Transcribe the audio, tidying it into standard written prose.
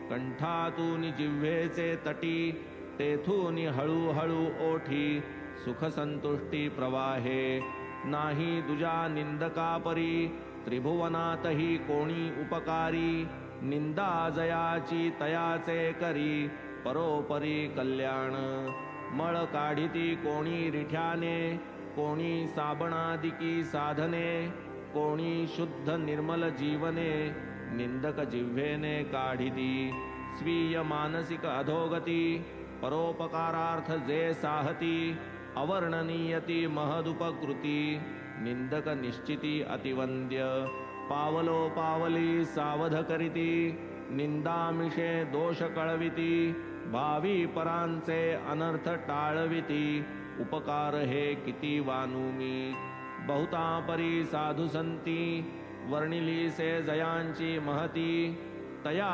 कंठातून जिव्हेचे तटी तेथून हळूहळू ओठी सुख संतुष्टी प्रवाहे नाही दुजा निंदका परी त्रिभुवनातही कोणी उपकारी निंदा जयाची तयाचे करी परोपरी कल्याण मळ काढिती कोणी रिठ्याने कोणी साबणादिकी साधने कोणी शुद्ध निर्मल जीवने निंदक जिव्हेने काढिती स्वीय मानसिक अधोगती परोपकारार्थ जे साहती अवर्णनीयती महदुपकृती निंदक निश्चिती अतिवंद्य पावलो पावली सावध करीती निंदामिषे दोष कळविती भावी परांचे अनर्थ टाळविती उपकार हे किती वानुमी बहुता परी साधु संती वर्णिली से जयांची महती तया